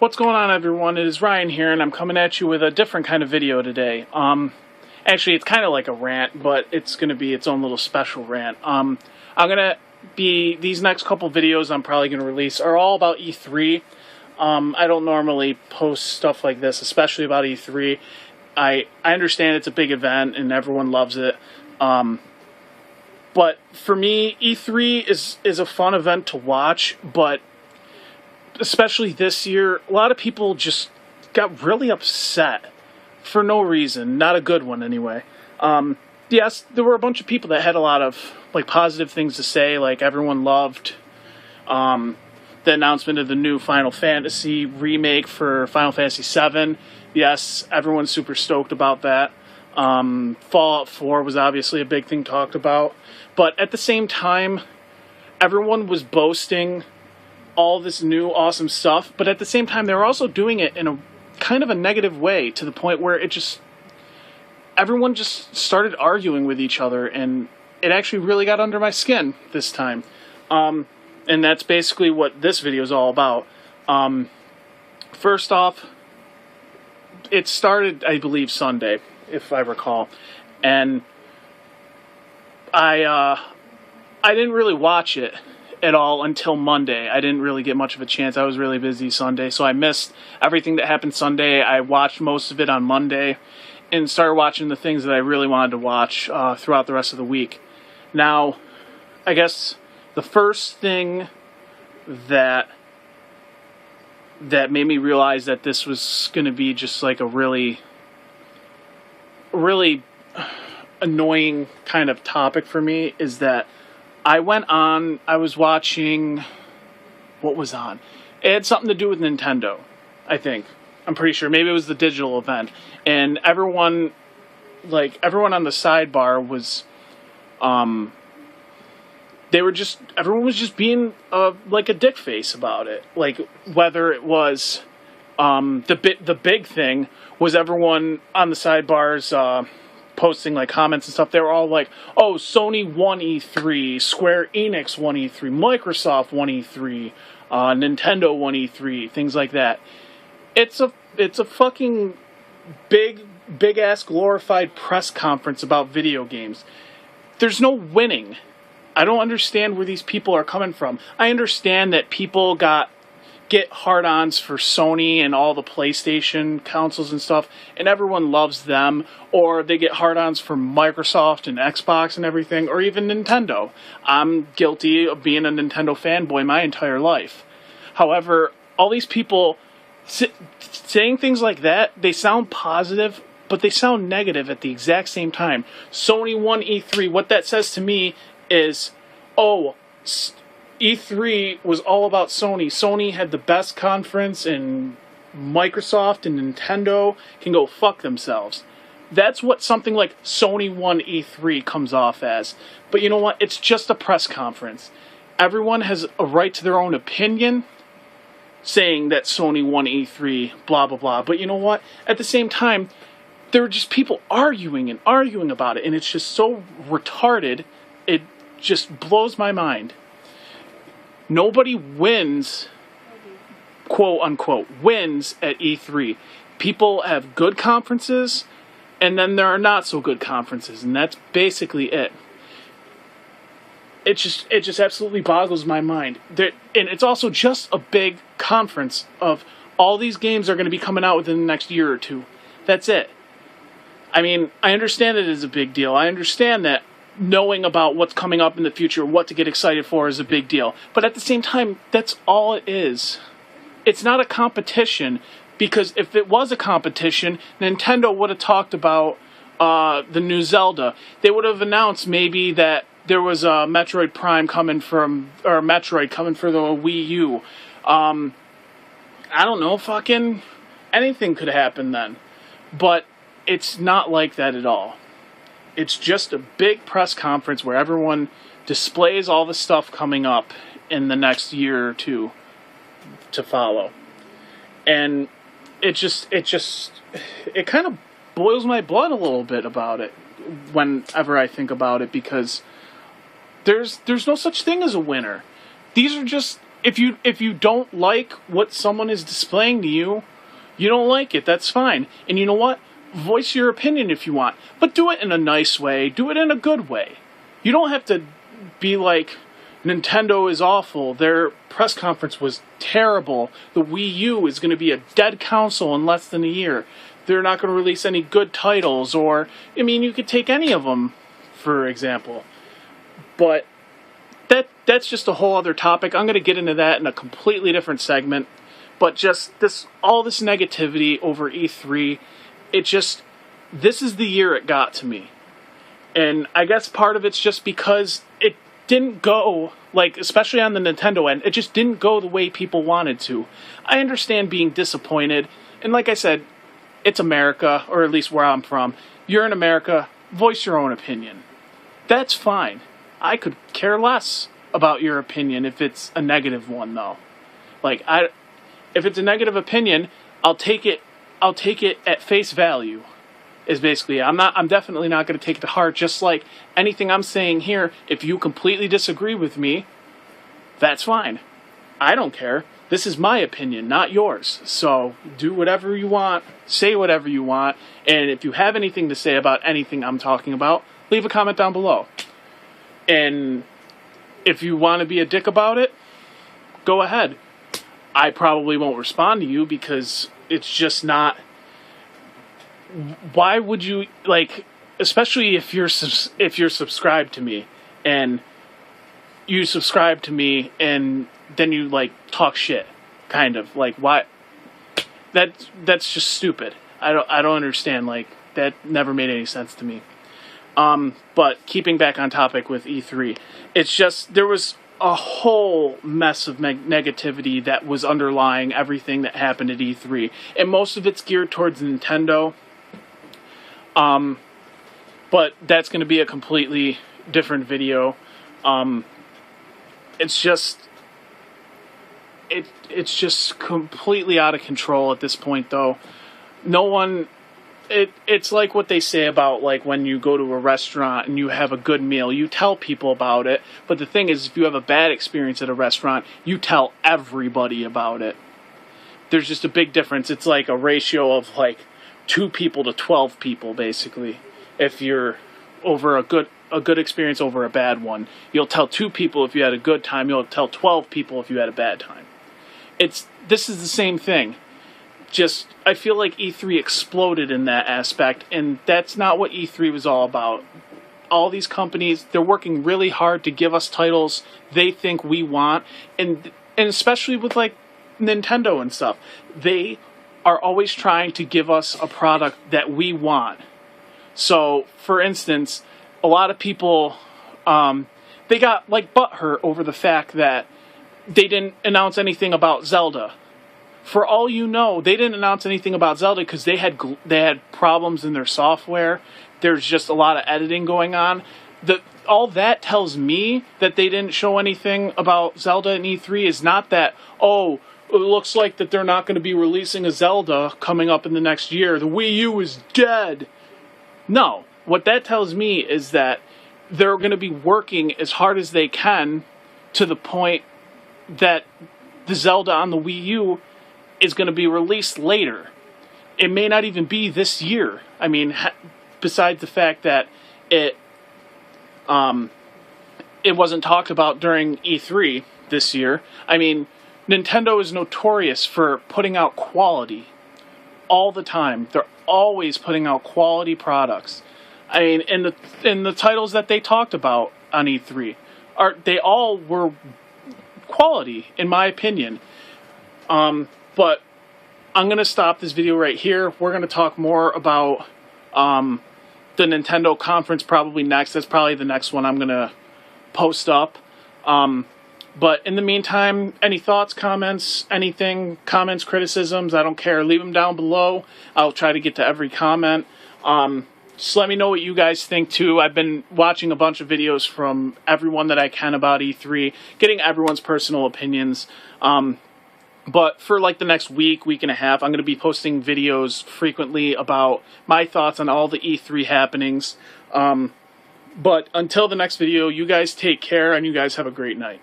What's going on, everyone? It is Ryan here, and I'm coming at you with a different kind of video today. Actually, it's kind of like a rant, but it's going to be its own little special rant. These next couple videos I'm probably going to release are all about E3. I don't normally post stuff like this, especially about E3. I understand it's a big event and everyone loves it. But for me, E3 is a fun event to watch, but especially this year, a lot of people just got really upset for no reason. Not a good one, anyway. Yes, there were a bunch of people that had a lot of positive things to say. Like, everyone loved the announcement of the new Final Fantasy remake for Final Fantasy VII. Yes, everyone's super stoked about that. Fallout 4 was obviously a big thing talked about. But at the same time, everyone was boasting all this new awesome stuff, but at the same time they were also doing it in a kind of a negative way, to the point where everyone just started arguing with each other, and it actually really got under my skin this time. And that's basically what this video is all about. First off, it started, I believe, Sunday, if I recall, and I didn't really watch it at all until Monday. I didn't really get much of a chance. I was really busy Sunday, so I missed everything that happened Sunday. I watched most of it on Monday and started watching the things that I really wanted to watch throughout the rest of the week. Now, I guess the first thing that made me realize that this was going to be just like a really annoying kind of topic for me is that I was watching, what was on? It had something to do with Nintendo, I think. I'm pretty sure. Maybe it was the digital event. And everyone on the sidebar was, everyone was just being, like a dick face about it. Like, whether it was, the big thing was everyone on the sidebars, posting like comments and stuff. They were all like, oh, Sony won E3, Square Enix won E3, Microsoft won E3, Nintendo won E3, things like that. It's a fucking big ass glorified press conference about video games. There's no winning. I don't understand where these people are coming from. I understand that people get hard-ons for Sony and all the PlayStation consoles and stuff, and everyone loves them, or they get hard-ons for Microsoft and Xbox and everything, or even Nintendo. I'm guilty of being a Nintendo fanboy my entire life. However, all these people saying things like that, they sound positive, but they sound negative at the exact same time. Sony won E3. What that says to me is, oh, E3 was all about Sony. Sony had the best conference, and Microsoft and Nintendo can go fuck themselves. That's what something like Sony won E3 comes off as. But you know what? It's just a press conference. Everyone has a right to their own opinion, saying that Sony won E3, blah, blah, blah. But you know what? At the same time, there are just people arguing about it, and it's just so retarded, it just blows my mind. Nobody wins, quote unquote, wins at E3. People have good conferences, and then there are not so good conferences, and that's basically it. It just absolutely boggles my mind. And it's also just a big conference of all these games are going to be coming out within the next year or two. That's it. I mean, I understand it is a big deal. I understand that knowing about what's coming up in the future, what to get excited for, is a big deal. But at the same time, that's all it is. It's not a competition, because if it was a competition, Nintendo would have talked about the new Zelda. They would have announced maybe that there was a Metroid Prime Metroid coming for the Wii U. I don't know, fucking anything could happen then. But it's not like that at all. It's just a big press conference where everyone displays all the stuff coming up in the next year or two to follow. And it kind of boils my blood a little bit about it whenever I think about it, because there's no such thing as a winner. These are just if you don't like what someone is displaying to you, you don't like it. That's fine. And you know what? Voice your opinion if you want, but do it in a nice way. Do it in a good way. You don't have to be like, Nintendo is awful. Their press conference was terrible. The Wii U is going to be a dead console in less than a year. They're not going to release any good titles. Or, I mean, you could take any of them, for example. But that's just a whole other topic. I'm going to get into that in a completely different segment. But just all this negativity over E3, this is the year it got to me. And I guess part of it's just because it didn't go, like, especially on the Nintendo end, it just didn't go the way people wanted to. I understand being disappointed. And like I said, it's America, or at least where I'm from. You're in America, voice your own opinion. That's fine. I could care less about your opinion if it's a negative one, though. Like, if it's a negative opinion, I'll take it at face value. Is basically, I'm definitely not going to take it to heart. Just like anything I'm saying here, if you completely disagree with me, that's fine. I don't care. This is my opinion, not yours. So do whatever you want, say whatever you want, and if you have anything to say about anything I'm talking about, leave a comment down below. And if you want to be a dick about it, go ahead. I probably won't respond to you because it's just not. Why would you, like, especially if you're subscribed to me and you subscribe to me and then you, like, talk shit, kind of, like, why? That's just stupid. I don't understand. Like, that never made any sense to me. But keeping back on topic with E3, it's just, there was a whole mess of negativity that was underlying everything that happened at E3, and most of it's geared towards Nintendo. But that's going to be a completely different video. It's just completely out of control at this point, though. No one. It's like what they say about, like, when you go to a restaurant and you have a good meal, you tell people about it. But the thing is, if you have a bad experience at a restaurant, you tell everybody about it. There's just a big difference. It's like a ratio of, like, 2 people to 12 people, basically. If you're over a good experience over a bad one, you'll tell 2 people if you had a good time. You'll tell 12 people if you had a bad time. This is the same thing. Just, I feel like E3 exploded in that aspect, and that's not what E3 was all about. All these companies, they're working really hard to give us titles they think we want, and especially with, like, Nintendo and stuff. They are always trying to give us a product that we want. So, for instance, a lot of people, they got, like, butthurt over the fact that they didn't announce anything about Zelda. For all you know, they didn't announce anything about Zelda because they had problems in their software. There's just a lot of editing going on. All that tells me that they didn't show anything about Zelda in E3 is not that, oh, it looks like that they're not going to be releasing a Zelda coming up in the next year. The Wii U is dead. No. What that tells me is that they're going to be working as hard as they can to the point that the Zelda on the Wii U is going to be released later. It may not even be this year. I mean, besides the fact that it wasn't talked about during E3 this year. I mean, Nintendo is notorious for putting out quality all the time. They're always putting out quality products. I mean, in the titles that they talked about on E3, they all were quality, in my opinion. But I'm going to stop this video right here. We're going to talk more about the Nintendo conference probably next. That's probably the next one I'm going to post up. But in the meantime, any thoughts, comments, anything, criticisms, I don't care. Leave them down below. I'll try to get to every comment. Just let me know what you guys think, too. I've been watching a bunch of videos from everyone that I can about E3, getting everyone's personal opinions. But for, like, the next week and a half, I'm going to be posting videos frequently about my thoughts on all the E3 happenings. But until the next video, you guys take care, and you guys have a great night.